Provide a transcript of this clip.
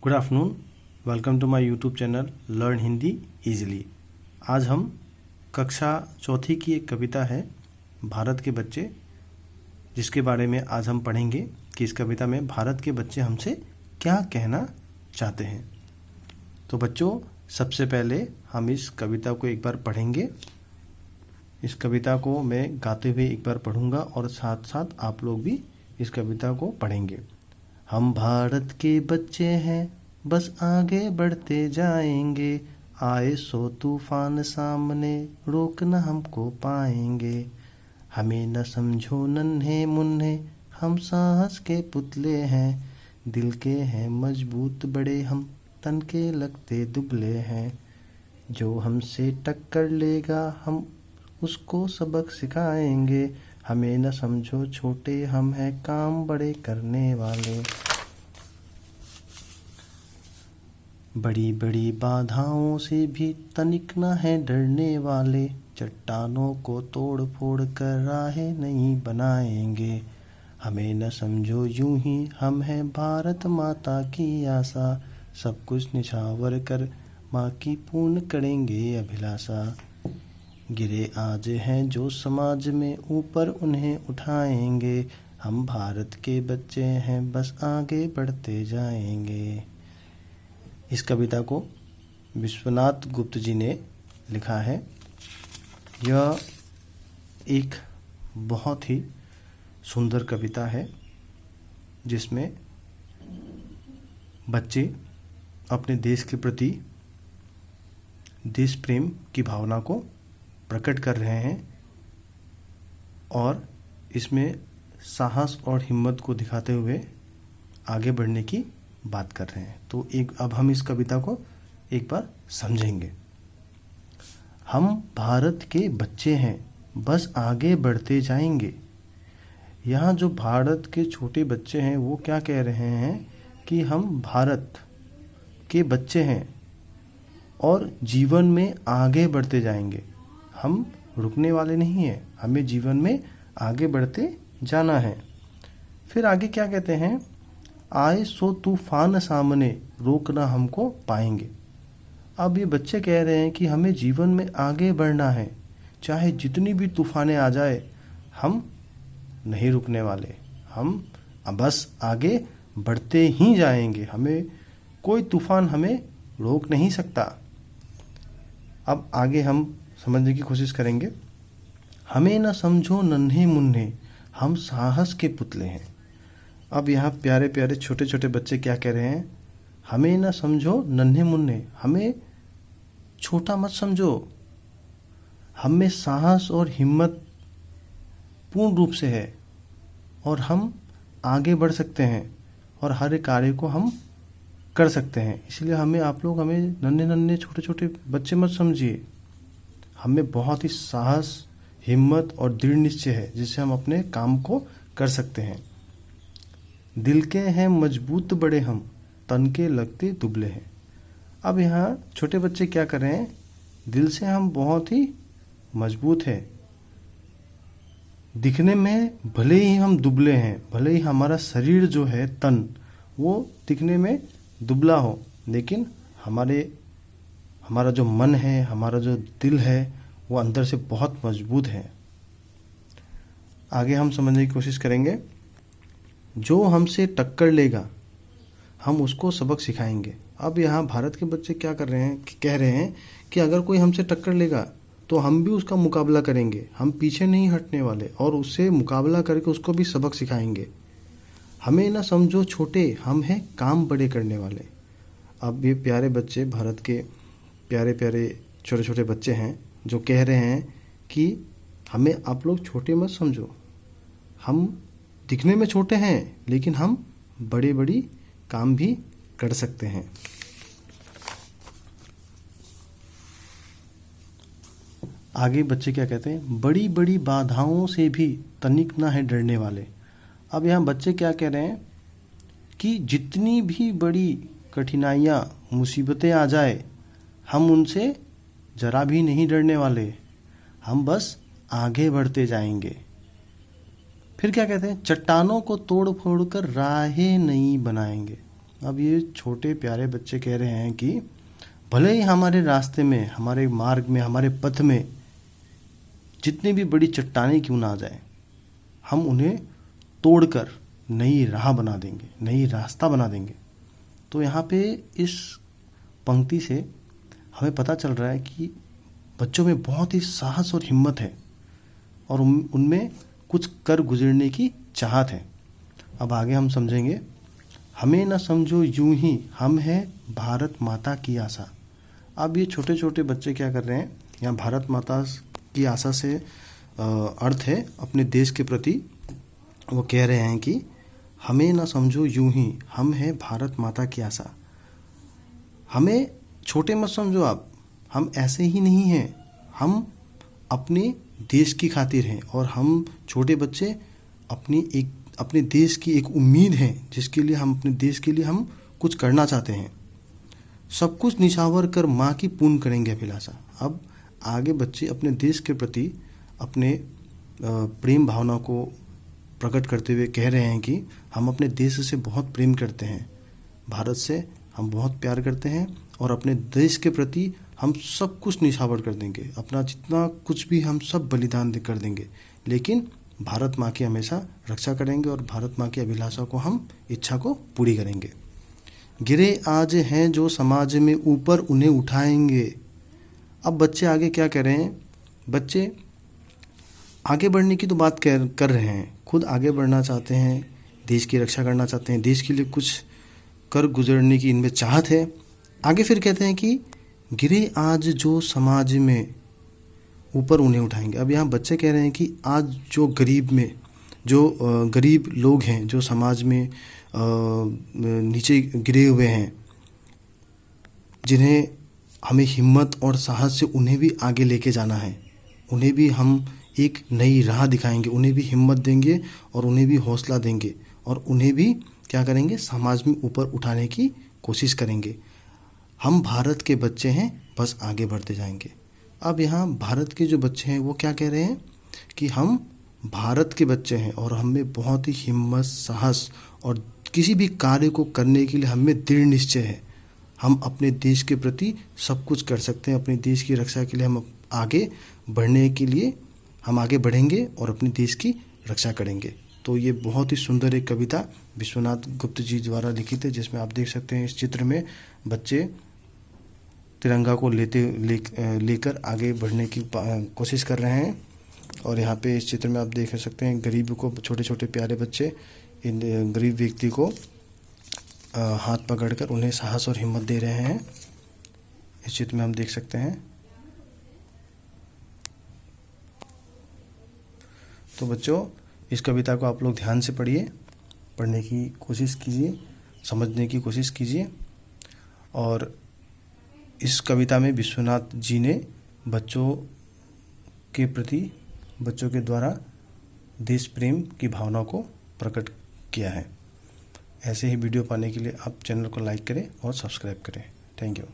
Good afternoon, welcome to my YouTube channel learn Hindi easily. आज हम कक्षा चौथी की एक कविता है भारत के बच्चे, जिसके बारे में आज हम पढ़ेंगे कि इस कविता में भारत के बच्चे हमसे क्या कहना चाहते हैं। तो बच्चों, सबसे पहले हम इस कविता को एक बार पढ़ेंगे। इस कविता को मैं गाते हुए एक बार पढ़ूंगा और साथ साथ आप लोग भी इस कविता को पढ़ेंगे। हम भारत के बच्चे हैं, बस आगे बढ़ते जाएंगे, आए सो तूफान सामने, रोक न हमको पाएंगे। हमें न समझो नन्हे मुन्ने, हम साहस के पुतले हैं, दिल के हैं मजबूत बड़े हम, तन के लगते दुबले हैं। जो हमसे टक्कर लेगा हम उसको सबक सिखाएंगे, हमें न समझो छोटे हम हैं काम बड़े करने वाले। बड़ी बड़ी बाधाओं से भी तनिक न है डरने वाले, चट्टानों को तोड़ फोड़ कर राहें नहीं बनाएंगे। हमें न समझो यूं ही हम हैं भारत माता की आशा, सब कुछ निछावर कर माँ की पूर्ण करेंगे अभिलाषा। गिरे आज हैं जो समाज में ऊपर उन्हें उठाएंगे, हम भारत के बच्चे हैं बस आगे बढ़ते जाएंगे। इस कविता को विश्वनाथ गुप्त जी ने लिखा है। यह एक बहुत ही सुंदर कविता है जिसमें बच्चे अपने देश के प्रति देश प्रेम की भावना को प्रकट कर रहे हैं और इसमें साहस और हिम्मत को दिखाते हुए आगे बढ़ने की बात कर रहे हैं। तो अब हम इस कविता को एक बार समझेंगे। हम भारत के बच्चे हैं, बस आगे बढ़ते जाएंगे। यहाँ जो भारत के छोटे बच्चे हैं वो क्या कह रहे हैं कि हम भारत के बच्चे हैं और जीवन में आगे बढ़ते जाएंगे। हम रुकने वाले नहीं हैं, हमें जीवन में आगे बढ़ते जाना है। फिर आगे क्या कहते हैं, आए सो तूफान सामने, रोकना हमको पाएंगे। अब ये बच्चे कह रहे हैं कि हमें जीवन में आगे बढ़ना है, चाहे जितनी भी तूफानें आ जाए हम नहीं रुकने वाले, हम बस आगे बढ़ते ही जाएंगे, हमें कोई तूफान हमें रोक नहीं सकता। अब आगे हम समझने की कोशिश करेंगे। हमें न समझो नन्हे मुन्ने, हम साहस के पुतले हैं। अब यहाँ प्यारे प्यारे छोटे छोटे बच्चे क्या कह रहे हैं, हमें न समझो नन्हे मुन्ने, हमें छोटा मत समझो, हम में साहस और हिम्मत पूर्ण रूप से है और हम आगे बढ़ सकते हैं और हर एक कार्य को हम कर सकते हैं। इसलिए आप लोग हमें नन्हे नन्हे छोटे छोटे बच्चे मत समझिए। हमें बहुत ही साहस, हिम्मत और दृढ़ निश्चय है जिससे हम अपने काम को कर सकते हैं। दिल के हैं मजबूत बड़े हम, तन के लगते दुबले हैं। अब यहाँ छोटे बच्चे क्या कर रहे हैं, दिल से हम बहुत ही मजबूत हैं, दिखने में भले ही हम दुबले हैं, भले ही हमारा शरीर जो है तन वो दिखने में दुबला हो, लेकिन हमारा जो मन है, हमारा जो दिल है वो अंदर से बहुत मजबूत है। आगे हम समझने की कोशिश करेंगे। जो हमसे टक्कर लेगा हम उसको सबक सिखाएंगे। अब यहाँ भारत के बच्चे क्या कर रहे हैं, कह रहे हैं कि अगर कोई हमसे टक्कर लेगा तो हम भी उसका मुकाबला करेंगे, हम पीछे नहीं हटने वाले और उससे मुकाबला करके उसको भी सबक सिखाएंगे। हमें ना समझो छोटे, हम हैं काम बड़े करने वाले। अब ये प्यारे बच्चे, भारत के प्यारे प्यारे छोटे छोटे बच्चे हैं जो कह रहे हैं कि हमें आप लोग छोटे मत समझो, हम दिखने में छोटे हैं लेकिन हम बड़े बड़ी काम भी कर सकते हैं। आगे बच्चे क्या कहते हैं, बड़ी बड़ी बाधाओं से भी तनिक ना है डरने वाले। अब यहाँ बच्चे क्या कह रहे हैं कि जितनी भी बड़ी कठिनाइयाँ, मुसीबतें आ जाए हम उनसे जरा भी नहीं डरने वाले, हम बस आगे बढ़ते जाएंगे। फिर क्या कहते हैं, चट्टानों को तोड़ फोड़ कर राहें नहीं बनाएंगे। अब ये छोटे प्यारे बच्चे कह रहे हैं कि भले ही हमारे रास्ते में, हमारे मार्ग में, हमारे पथ में जितनी भी बड़ी चट्टानें क्यों ना आ जाए, हम उन्हें तोड़कर नई राह बना देंगे, नई रास्ता बना देंगे। तो यहाँ पे इस पंक्ति से हमें पता चल रहा है कि बच्चों में बहुत ही साहस और हिम्मत है और उनमें कुछ कर गुजरने की चाहत है। अब आगे हम समझेंगे, हमें न समझो यूं ही, हम हैं भारत माता की आशा। अब ये छोटे छोटे बच्चे क्या कर रहे हैं, यहाँ भारत माता की आशा से अर्थ है अपने देश के प्रति। वो कह रहे हैं कि हमें न समझो यूं ही, हम हैं भारत माता की आशा। हमें छोटे मत समझो आप, हम ऐसे ही नहीं हैं, हम अपने देश की खातिर हैं। और हम छोटे बच्चे अपने देश की एक उम्मीद है, जिसके लिए हम अपने देश के लिए हम कुछ करना चाहते हैं। सब कुछ निछावर कर माँ की पूर्ण करेंगे अभिलाषा। अब आगे बच्चे अपने देश के प्रति अपने प्रेम भावना को प्रकट करते हुए कह रहे हैं कि हम अपने देश से बहुत प्रेम करते हैं, भारत से हम बहुत प्यार करते हैं और अपने देश के प्रति हम सब कुछ निछावर कर देंगे, अपना जितना कुछ भी हम सब बलिदान कर देंगे, लेकिन भारत माँ की हमेशा रक्षा करेंगे और भारत माँ की अभिलाषा को, हम इच्छा को पूरी करेंगे। गिरे आज हैं जो समाज में, ऊपर उन्हें उठाएंगे। अब बच्चे आगे क्या कह रहे हैं, बच्चे आगे बढ़ने की तो बात कर रहे हैं, खुद आगे बढ़ना चाहते हैं, देश की रक्षा करना चाहते हैं, देश के लिए कुछ कर गुजरने की इनमें चाहत है। आगे फिर कहते हैं कि गिरे आज जो समाज में, ऊपर उन्हें उठाएंगे। अब यहाँ बच्चे कह रहे हैं कि आज जो गरीब लोग हैं, जो समाज में नीचे गिरे हुए हैं, जिन्हें हमें हिम्मत और साहस से उन्हें भी आगे लेके जाना है, उन्हें भी हम एक नई राह दिखाएंगे, उन्हें भी हिम्मत देंगे और उन्हें भी हौसला देंगे और उन्हें भी क्या करेंगे, समाज में ऊपर उठाने की कोशिश करेंगे। हम भारत के बच्चे हैं, बस आगे बढ़ते जाएंगे। अब यहाँ भारत के जो बच्चे हैं वो क्या कह रहे हैं कि हम भारत के बच्चे हैं और हमें बहुत ही हिम्मत, साहस और किसी भी कार्य को करने के लिए हमें दृढ़ निश्चय है। हम अपने देश के प्रति सब कुछ कर सकते हैं, अपने देश की रक्षा के लिए हम आगे बढ़ने के लिए हम आगे बढ़ेंगे और अपने देश की रक्षा करेंगे। तो ये बहुत ही सुंदर एक कविता विश्वनाथ गुप्त जी द्वारा लिखित है, जिसमें आप देख सकते हैं इस चित्र में बच्चे तिरंगा को लेकर आगे बढ़ने की कोशिश कर रहे हैं। और यहाँ पे इस चित्र में आप देख सकते हैं गरीब को, छोटे छोटे प्यारे बच्चे इन गरीब व्यक्ति को हाथ पकड़कर उन्हें साहस और हिम्मत दे रहे हैं। इस चित्र में हम देख सकते हैं। तो बच्चों, इस कविता को आप लोग ध्यान से पढ़िए, पढ़ने की कोशिश कीजिए, समझने की कोशिश कीजिए। और इस कविता में विश्वनाथ जी ने बच्चों के प्रति, बच्चों के द्वारा देश प्रेम की भावना को प्रकट किया है। ऐसे ही वीडियो पाने के लिए आप चैनल को लाइक करें और सब्सक्राइब करें। Thank you.